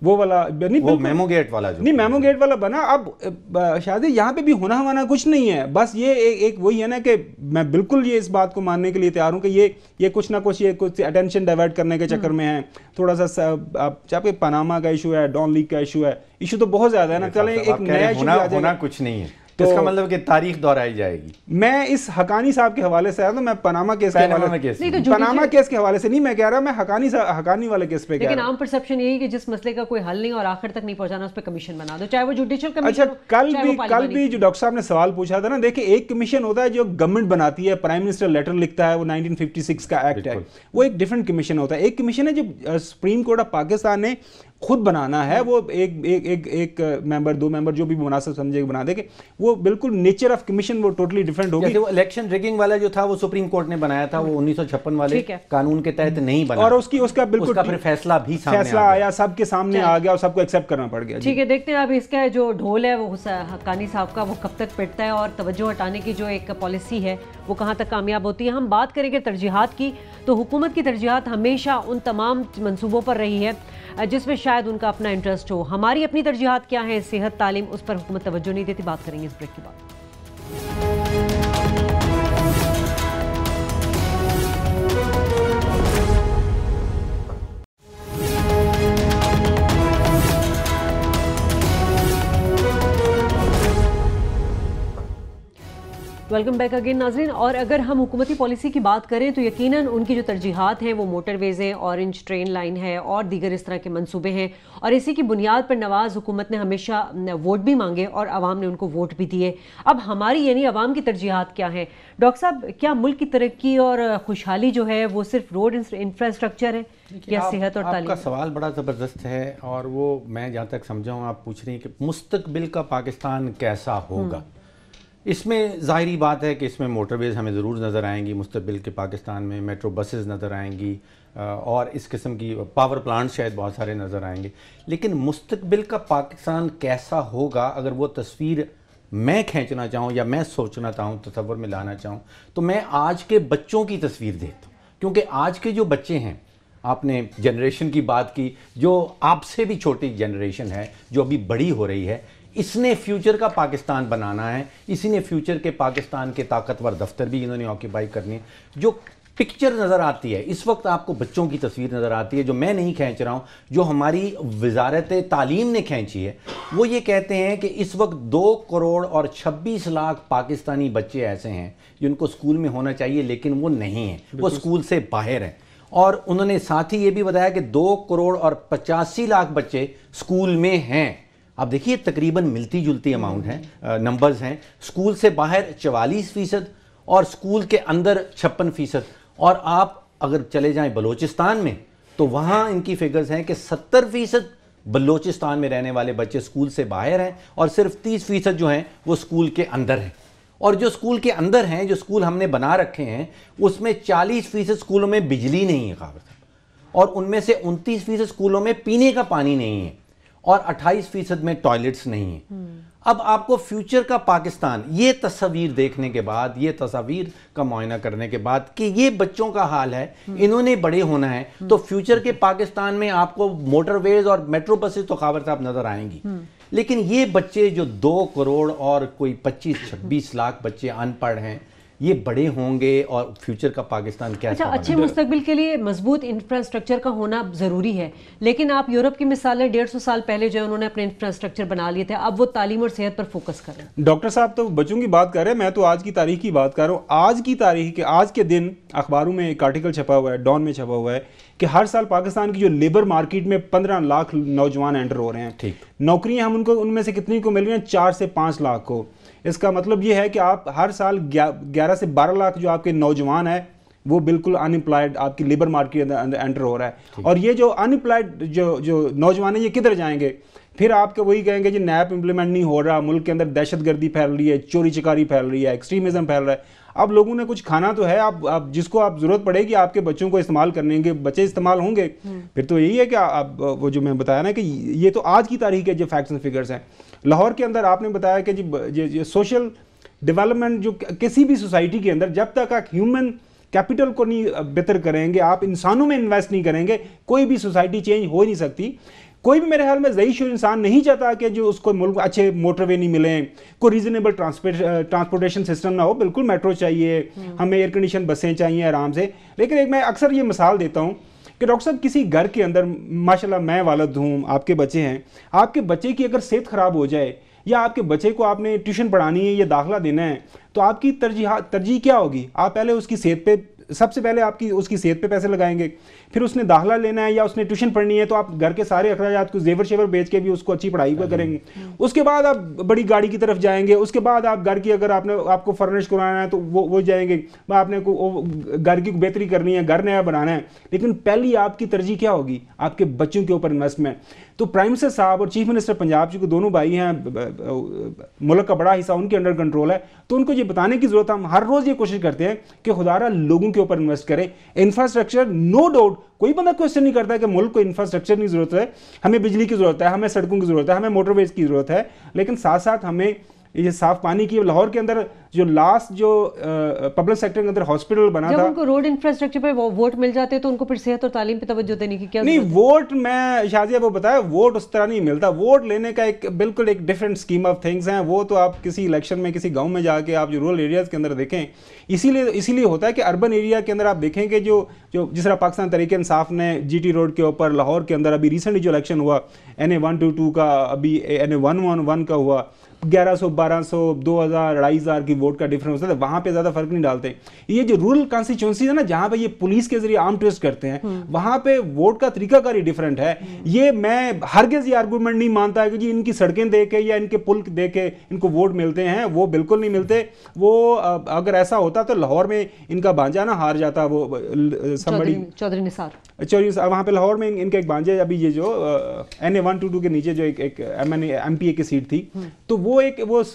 وہ والا نہیں، وہ میمو گیٹ والا جو نہیں میمو گیٹ والا بنا. اب شادی یہاں پہ بھی ہونا ہوانا کچھ نہیں ہے، بس یہ ایک وہی ہے نا کہ میں بالکل یہ اس بات کو ماننے کے لیے تیار ہوں کہ یہ کچھ نہ کچھ یہ کچھ اٹینشن ڈائیورٹ کرنے کے چکر میں ہے تھوڑا سا. چاہے پاناما کا ایشو ہے، ڈان لیگ کا ایشو ہے، ایشو تو بہت زیادہ ہے نا. چلیں ایک نیا ایشو آ جائے گا، کچھ نہیں ہے تو اس کا مطلب کہ تاریخ دہرائی جائے گی. میں اس حقانی صاحب کے حوالے سے آیا تھا، میں پاناما کیس کے حوالے سے نہیں میں کہہ رہا، میں حقانی والے کیس پہ کہہ رہا. لیکن عام پرسپشن یہی کہ جس مسئلے کا کوئی حل نہیں اور آخر تک نہیں پہنچانا، اس پہ کمیشن بنا دو، چاہے وہ جوڈیشل کمیشن. اچھا کل بھی جو ڈاکٹر صاحب نے سوال پوچھا تھا نا، دیکھیں ایک کمیشن ہوتا ہے جو گورنمنٹ بناتی ہے، پرائم منسٹر لیٹر لکھتا ہے، وہ 1956 کا ایکٹ ہے، وہ ایک ڈیفرنٹ کمیشن ہوتا ہے. ایک کمیشن ہے جو سپریم کورٹ آف پاکستان نے خود بنانا ہے، وہ ایک ممبر 2 ممبر جو بھی مناسب سمجھے بنا دے گے. وہ بالکل نیچر آف کمیشن وہ ٹوٹلی ڈیفرنٹ ہوگی. جیسے وہ الیکشن ریگنگ والا جو تھا وہ سپریم کورٹ نے بنایا تھا، وہ 1956 والے قانون کے تحت نہیں بنا، اور اس کا بالکل پھر فیصلہ آیا، سب کے سامنے آ گیا اور سب کو ایکسیپٹ کرنا پڑ گیا. ٹھیک ہے، دیکھتے ہیں اب اس کا جو ڈھول ہے وہ حقانی صاحب کا، وہ کب تک پٹتا ہے اور توجہ ہٹانے کی جو ایک پالیسی ہے وہ کہاں تک کامیاب ہوتی ہے. ہم بات کریں گے ترجیحات کی، تو حکومت کی ترجیحات ہمیشہ ان تمام منصوبوں پر رہی ہے جس میں شاید ان کا اپنا انٹرسٹ ہو. ہماری اپنی ترجیحات کیا ہیں؟ صحت، تعلیم، اس پر حکومت توجہ نہیں دیتی. بات کریں گے اس بریک کے بعد. ویلکم بیک اگین ناظرین. اور اگر ہم حکومتی پالیسی کی بات کریں تو یقیناً ان کی جو ترجیحات ہیں وہ موٹر ویز ہیں، اورنج ٹرین لائن ہے اور دیگر اس طرح کے منصوبے ہیں، اور اسی کی بنیاد پر نواز حکومت نے ہمیشہ ووٹ بھی مانگے اور عوام نے ان کو ووٹ بھی دیے. اب ہماری یعنی عوام کی ترجیحات کیا ہیں؟ ڈاکٹر صاحب، کیا ملک کی ترقی اور خوشحالی جو ہے وہ صرف روڈ انفراسٹرکچر ہے یا صحت اور تعلیم؟ آپ کا سوال بڑا زبردست ہے، اور وہ میں جہاں تک سمجھا ہوں آپ پوچھ رہی ہیں کہ مستقبل کا پاکستان کیسا ہوگا. اس میں ظاہری بات ہے کہ اس میں موٹر ویز ہمیں ضرور نظر آئیں گی مستقبل کے پاکستان میں، میٹرو بسز نظر آئیں گی، اور اس قسم کی پاور پلانٹ شاید بہت سارے نظر آئیں گے. لیکن مستقبل کا پاکستان کیسا ہوگا، اگر وہ تصویر میں کھینچنا چاہوں یا میں سوچنا چاہوں، تصور میں لانا چاہوں، تو میں آج کے بچوں کی تصویر دیکھتا ہوں. کیونکہ آج کے جو بچے ہیں، آپ نے جنریشن کی بات کی، جو آپ سے بھی چھوٹی جنریشن ہے جو ابھی بڑی ہو رہی ہے، اس نے فیوچر کا پاکستان بنانا ہے. اسی نے فیوچر کے پاکستان کے طاقتور دفتر بھی انہوں نے آکیپائی کرنی ہے. جو پکچر نظر آتی ہے اس وقت، آپ کو بچوں کی تصویر نظر آتی ہے جو میں نہیں کھینچ رہا ہوں، جو ہماری وزارت تعلیم نے کھینچی ہے. وہ یہ کہتے ہیں کہ اس وقت 2 کروڑ اور 26 لاکھ پاکستانی بچے ایسے ہیں جن کو اسکول میں ہونا چاہیے لیکن وہ نہیں ہیں، وہ اسکول سے باہر ہیں. اور انہوں نے ساتھ ہی یہ بھی بتایا کہ 2 کروڑ اور 85 لاکھ بچے اسکول میں ہیں. اب دیکھیے تقریباً ملتی جلتی اماؤنٹ ہیں، نمبرز ہیں. اسکول سے باہر 44% اور اسکول کے اندر 56%. اور آپ اگر چلے جائیں بلوچستان میں تو وہاں ان کی فگرز ہیں کہ 70% بلوچستان میں رہنے والے بچے اسکول سے باہر ہیں اور صرف 30% جو ہیں وہ اسکول کے اندر ہیں. اور جو اسکول کے اندر ہیں، جو اسکول ہم نے بنا رکھے ہیں، اس میں 40% اسکولوں میں بجلی نہیں ہے خابر صاحب، اور ان میں سے 29% اسکولوں میں پینے کا پانی نہیں ہے، اور 28% میں ٹوائلٹس نہیں ہیں. اب آپ کو فیوچر کا پاکستان، یہ تصویر دیکھنے کے بعد، یہ تصاویر کا معائنہ کرنے کے بعد کہ یہ بچوں کا حال ہے، انہوں نے بڑے ہونا ہے، تو فیوچر کے پاکستان میں آپ کو موٹر ویز اور میٹرو بسز تو خاور صاحب نظر آئیں گی. لیکن یہ بچے جو 2 کروڑ اور کوئی 25-26 لاکھ بچے ان پڑھ ہیں، یہ بڑے ہوں گے اور فیوچر کا پاکستان کیسا ہوگا؟ اچھے مستقبل کے لیے مضبوط انفراسٹرکچر کا ہونا ضروری ہے، لیکن آپ یورپ کی مثالیں 150 سال پہلے جو انہوں نے اپنے انفراسٹرکچر بنا لیے تھے، اب وہ تعلیم اور صحت پر فوکس کر رہے ہیں. ڈاکٹر صاحب تو بچوں کی بات کر رہے ہیں، میں تو آج کی تاریخ کی بات کر رہا ہوں. آج کی تاریخ، آج کے دن اخباروں میں ایک آرٹیکل چھپا ہوا ہے، ڈان میں چھپا ہوا ہے کہ ہر سال پاکستان کی جو لیبر مارکیٹ میں 15 لاکھ نوجوان انٹر ہو رہے ہیں. نوکریاں ہم ان میں سے کتنی کو مل رہی ہیں؟ 4 سے 5 لاکھ کو. اس کا مطلب یہ ہے کہ آپ ہر سال 11 سے 12 لاکھ جو آپ کے نوجوان ہیں وہ بالکل ان امپلائڈ آپ کی لیبر مارکیٹ اندر انٹر ہو رہا ہے. اور یہ جو ان امپلائڈ جو نوجوان ہیں یہ کدھر جائیں گے؟ پھر آپ کے وہی کہیں گے جی نیب امپلیمنٹ نہیں ہو رہا، ملک کے اندر دہشت گردی پھیل رہی ہے، چوری چکاری پھیل رہی ہے، ایکسٹریمزم پھیل رہا ہے. اب لوگوں نے کچھ کھانا تو ہے، آپ جس کو آپ ضرورت پڑے گی آپ کے بچوں کو استعمال کرنے کے بچے استعمال ہوں گے. پھر تو یہی ہے کہ آپ وہ جو میں بتایا نا کہ یہ تو آج کی تاریخ کے جو فیکٹس اینڈ فگرز ہیں. لاہور کے اندر آپ نے بتایا کہ جی سوشل ڈیولپمنٹ جو کسی بھی سوسائٹی کے اندر جب تک ایک ہیومن कैपिटल को नहीं बेहतर करेंगे, आप इंसानों में इन्वेस्ट नहीं करेंगे, कोई भी सोसाइटी चेंज हो ही नहीं सकती। कोई भी मेरे ख्याल में ज़ईशुर इंसान नहीं चाहता कि जो उसको मुल्क अच्छे मोटरवे नहीं मिले, कोई रीजनेबल ट्रांसपोर्टेशन सिस्टम ना हो। बिल्कुल मेट्रो चाहिए, हमें एयर कंडीशन बसें चाहिए आराम से। लेकिन एक मैं अक्सर ये मिसाल देता हूँ कि डॉक्टर साहब किसी घर के अंदर, माशाल्लाह मैं वालिद हूँ, आपके बच्चे हैं, आपके बच्चे की अगर सेहत ख़राब हो जाए या आपके बच्चे को आपने ट्यूशन पढ़ानी है या दाखिला देना है, तो आपकी तरजीह क्या होगी? आप पहले उसकी सेहत पे, सबसे पहले आपकी उसकी सेहत पे पैसे लगाएंगे, फिर उसने दाखिला लेना है या उसने ट्यूशन पढ़नी है तो आप घर के सारे अखराजात को जेवर शेवर बेच के भी उसको अच्छी पढ़ाई पर करेंगे। उसके बाद आप बड़ी गाड़ी की तरफ जाएंगे, उसके बाद आप घर की, अगर आपको फर्निश कराना है तो वो जाएंगे, आपने को घर की बेहतरी करनी है, घर नया बनाना है। लेकिन पहली आपकी तरजीह क्या होगी? आपके बच्चों के ऊपर इन्वेस्टमेंट। तो प्राइम मिनिस्टर साहब और चीफ मिनिस्टर पंजाब, चूँकि दोनों भाई हैं, मुल्क का बड़ा हिस्सा उनके अंडर कंट्रोल है, तो उनको ये बताने की ज़रूरत है। हम हर रोज़ ये कोशिश करते हैं कि खुदारा लोगों के ऊपर इन्वेस्ट करें। इंफ्रास्ट्रक्चर, नो डाउट, कोई बंदा क्वेश्चन नहीं करता कि मुल्क को इंफ्रास्ट्रक्चर की ज़रूरत है, हमें बिजली की ज़रूरत है, हमें सड़कों की ज़रूरत है, हमें मोटरवेज की ज़रूरत है, लेकिन साथ साथ हमें ये साफ पानी की। लाहौर के अंदर जो लास्ट जो पब्लिक सेक्टर के अंदर हॉस्पिटल बना था, जब उनको रोड इंफ्रास्ट्रक्चर पे वोट मिल जाते तो उनको फिर सेहत और तालीम पे तवज्जो देने की क्या नहीं? वोट, मैं शाजिया वो बताया, वोट उस तरह नहीं मिलता। वोट लेने का एक बिल्कुल एक डिफरेंट स्कीम ऑफ थिंग्स हैं। वो तो आप किसी इलेक्शन में किसी गांव में जाके आप जो रूरल एरियाज़ के अंदर देखें, इसीलिए होता है कि अर्बन एरिया के अंदर आप देखें कि जो जिस तरह पाकिस्तान तहरीक इंसाफ ने GT रोड के ऊपर लाहौर के अंदर अभी रिसेंटली जो इलेक्शन हुआ NA 122 का, अभी NA 111 का हुआ, 1100, 1200, 2000, 2500 की वोट का डिफरेंस होता है, वहाँ पे ज़्यादा फर्क नहीं डालते। ये जो रूरल कॉन्स्टिट्यूंसी है ना, जहाँ पे ये पुलिस के जरिए आर्म ट्विस्ट करते हैं, वहाँ पे वोट का तरीकाकार ही डिफरेंट है। ये मैं हरगिज़ ये आर्गूमेंट नहीं मानता है कि जी इनकी सड़कें दे के या इनके पुल दे के इनको वोट मिलते हैं, वो बिल्कुल नहीं मिलते। वो अगर ऐसा होता तो लाहौर में इनका भांजा ना हार जाता, वो चौधरी निसार, वहाँ पे लाहौर में इनके एक भांजे, अभी ये जो NA 122 के नीचे जो एक MPA की सीट थी, तो वो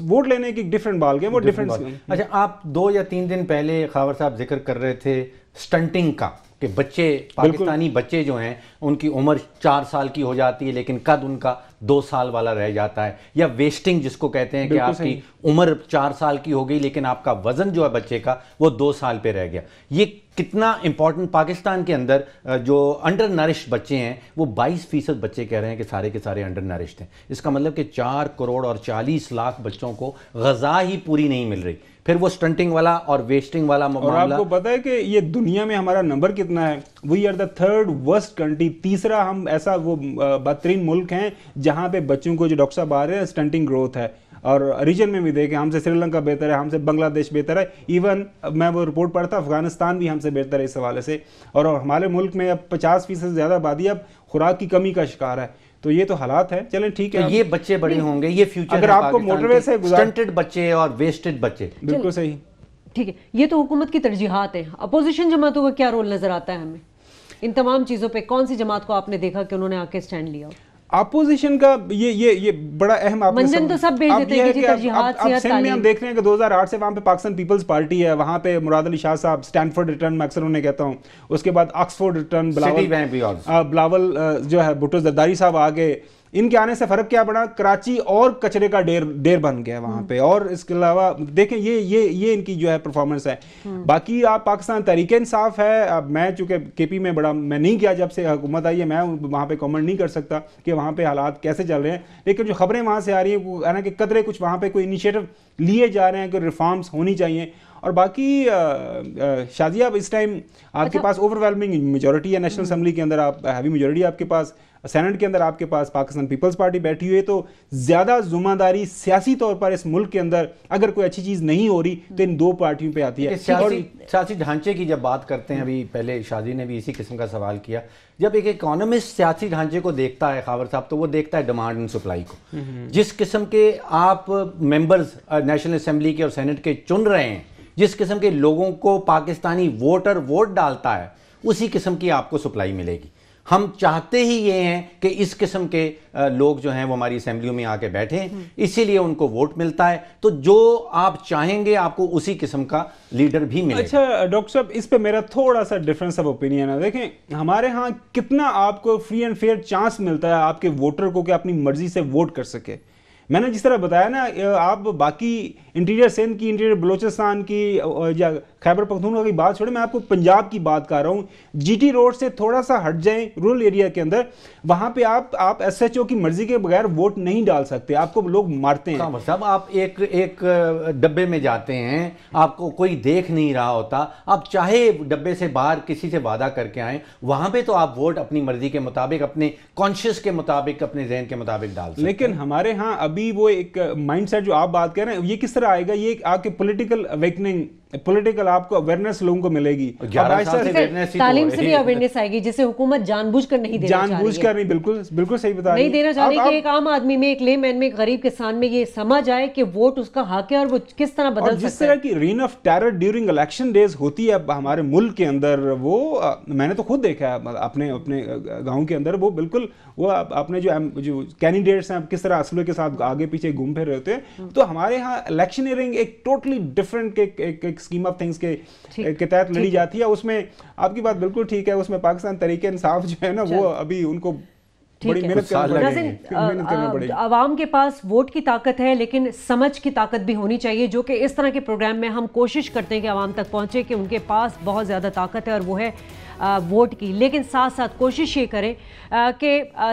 वोट लेने की डिफरेंट बाल गए, वो डिफरेंट। अच्छा, आप 2 या 3 दिन पहले खावर साहब जिक्र कर रहे थे स्टंटिंग का, कि बच्चे, पाकिस्तानी बच्चे जो हैं उनकी उम्र 4 साल की हो जाती है लेकिन कद उनका 2 साल वाला रह जाता है, या वेस्टिंग जिसको कहते हैं कि आपकी उम्र 4 साल की हो गई लेकिन आपका वजन जो है बच्चे का वो 2 साल पे रह गया। ये कितना इंपॉर्टेंट, पाकिस्तान के अंदर जो अंडर नरिश्ड बच्चे हैं वो 22% बच्चे कह रहे हैं कि सारे के सारे अंडर नरिश्ड हैं। इसका मतलब कि 4 करोड़ और 40 लाख बच्चों को ग़िज़ा ही पूरी नहीं मिल रही। फिर वो स्टंटिंग वाला और वेस्टिंग वाला मामला। और आपको पता है कि ये दुनिया में हमारा नंबर कितना है? We are the 3rd worst country, तीसरा हम ऐसा वो बदतरीन मुल्क हैं जहाँ पे बच्चों को, जो डॉक्टर साहब आ रहे हैं, स्टंटिंग ग्रोथ है। और रीजन में भी देखें, हमसे श्रीलंका बेहतर है, हमसे बांग्लादेश बेहतर है, इवन मैं वो रिपोर्ट पढ़ता अफगानिस्तान भी हमसे बेहतर है इस हवाले से। और हमारे मुल्क में अब 50% से ज़्यादा आबादी अब खुराक की कमी का शिकार है। तो ये तो हालात है। चलें ठीक है, तो ये बच्चे बड़े होंगे, ये फ्यूचर। अगर आपको मोटरवे से स्टंटेड बच्चे और वेस्टेड बच्चे, बिल्कुल सही, ठीक है। ये तो हुकूमत की तरजीहात हैं। अपोजिशन जमातों का क्या रोल नजर आता है हमें इन तमाम चीज़ों पे? कौन सी जमात को आपने देखा कि उन्होंने आके स्टैंड लिया? अपोजिशन का ये बड़ा अहम मंजन तो सब भेज देते हैं कि तरजीहात, सेहत, सिंध में हम देख रहे हैं कि 2008 से वहाँ पे पाकिस्तान पीपल्स पार्टी है, वहाँ पे मुराद अली शाह साहब, स्टैनफोर्ड रिटर्न मैं अक्सर उन्हें कहता हूँ, उसके बाद ऑक्सफोर्ड रिटर्न बिलावल जो है भुट्टो जरदारी साहब आ गए। इनके आने से फर्क क्या पड़ा? कराची और कचरे का ढेर बन गया वहाँ पे। और इसके अलावा देखें ये इनकी जो है परफॉर्मेंस है। बाकी आप पाकिस्तान तहरीक इंसाफ है, अब मैं चूँकि KP में मैं नहीं गया जब से हुकूमत आई है, मैं वहाँ पे कमेंट नहीं कर सकता कि वहाँ पे हालात कैसे चल रहे हैं, लेकिन जो खबरें वहाँ से आ रही है ना कि कतरे कुछ वहाँ पे कोई इनिशिएटिव लिए जा रहे हैं, कोई रिफॉर्म्स होनी चाहिए। और बाकी शाजिया, अब इस टाइम आपके पास ओवरवेलमिंग मेजॉरिटी है नेशनल असेंबली के अंदर, आप हैवी मेजॉरिटी आपके पास, सेनेट के अंदर आपके पास पाकिस्तान पीपल्स पार्टी बैठी हुई है। तो ज़्यादा ज़िम्मेदारी सियासी तौर पर इस मुल्क के अंदर अगर कोई अच्छी चीज़ नहीं हो रही तो इन 2 पार्टियों पे आती है। सियासी ढांचे की जब बात करते हैं, अभी पहले शादी ने भी इसी किस्म का सवाल किया, जब एक इकोनॉमिस्ट सियासी ढांचे को देखता है खावर साहब, तो वो देखता है डिमांड एंड सप्लाई को। जिस किस्म के आप मेंबर्स नेशनल असेंबली के और सेनेट के चुन रहे हैं, जिस किस्म के लोगों को पाकिस्तानी वोटर वोट डालता है, उसी किस्म की आपको सप्लाई मिलेगी। हम चाहते ही ये हैं कि इस किस्म के लोग जो हैं वो हमारी असेंबलियों में आके बैठें, इसीलिए उनको वोट मिलता है। तो जो आप चाहेंगे आपको उसी किस्म का लीडर भी मिलेगा। अच्छा डॉक्टर साहब, इस पे मेरा थोड़ा सा डिफरेंस ऑफ ओपिनियन है। देखें, हमारे यहाँ कितना आपको फ्री एंड फेयर चांस मिलता है आपके वोटर को कि अपनी मर्जी से वोट कर सके। मैंने जिस तरह बताया ना, आप बाकी इंटीरियर सिंध की, इंटीरियर बलोचिस्तान की या खैबर पख्तूनख्वा की बात छोड़े, मैं आपको पंजाब की बात कर रहा हूँ। जीटी रोड से थोड़ा सा हट जाएं रूरल एरिया के अंदर, वहाँ पे आप SHO की मर्जी के बगैर वोट नहीं डाल सकते, आपको लोग मारते हैं। साहब आप एक डब्बे में जाते हैं, आपको कोई देख नहीं रहा होता, आप चाहे डब्बे से बाहर किसी से वादा करके आए, वहाँ पे तो आप वोट अपनी मर्जी के मुताबिक, अपने कॉन्शियस के मुताबिक, अपने जहन के मुताबिक डाल सकते हैं। लेकिन हमारे यहाँ अभी वो एक माइंडसेट जो आप बात कर रहे हैं, ये किस तरह आएगा? ये आपके पॉलिटिकल अवेकनिंग, पॉलिटिकल आपको अवेयरनेस लोगों को मिलेगी। 11 साल से अवेयरनेस ही तालीम से भी अवेयरनेस आएगी, जिसे हुकूमत जानबूझकर नहीं देना चाह रही है। जानबूझकर नहीं, बिल्कुल बिल्कुल सही बता रही है। नहीं देना चाह रही कि एक आम आदमी में, एक लेमैन में, एक गरीब किसान में ये समझ आए कि वोट उसका हक है और वो किस तरह बदल सकता है। जिस तरह की rain of terror during election days होती है हमारे मुल्क के अंदर, वो मैंने तो खुद देखा है अपने गाँव के अंदर, वो बिल्कुल वो अपने जो कैंडिडेट्स हैं किस तरह असले के साथ आगे पीछे घूम फिर रहे होते हैं। तो हमारे यहाँ इलेक्शनियरिंग एक टोटली डिफरेंट एक स्कीम ऑफ थिंग्स के तहत लड़ी जाती है। उसमें आपकी बात बिल्कुल ठीक है, उसमें पाकिस्तान तहरीक इंसाफ जो है ना, वो अभी उनको बड़ी मेहनत करनी पड़ेगी। आवाम के पास वोट की ताकत है, लेकिन समझ की ताकत भी होनी चाहिए, जो कि इस तरह के प्रोग्राम में हम कोशिश करते हैं कि आवाम तक पहुंचे कि उनके पास बहुत ज़्यादा ताकत है और वो है वोट की। लेकिन साथ साथ कोशिश ये करें कि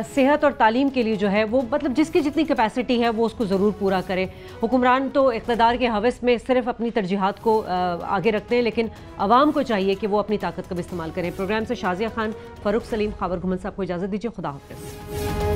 सेहत और तालीम के लिए जो है वो मतलब जिसकी जितनी कैपेसिटी है वो उसको ज़रूर पूरा करें। हुक्मरान तो इक़्तिदार के हवस में सिर्फ अपनी तरजीहात को आगे रखते हैं, लेकिन आवाम को चाहिए कि वो अपनी ताकत का भी इस्तेमाल करें। प्रोग्राम से शाजिया खान, फ़ारूक सलीम, खावर घुमन साहब को इजाज़त दीजिए। खुदा हाफ़िज़।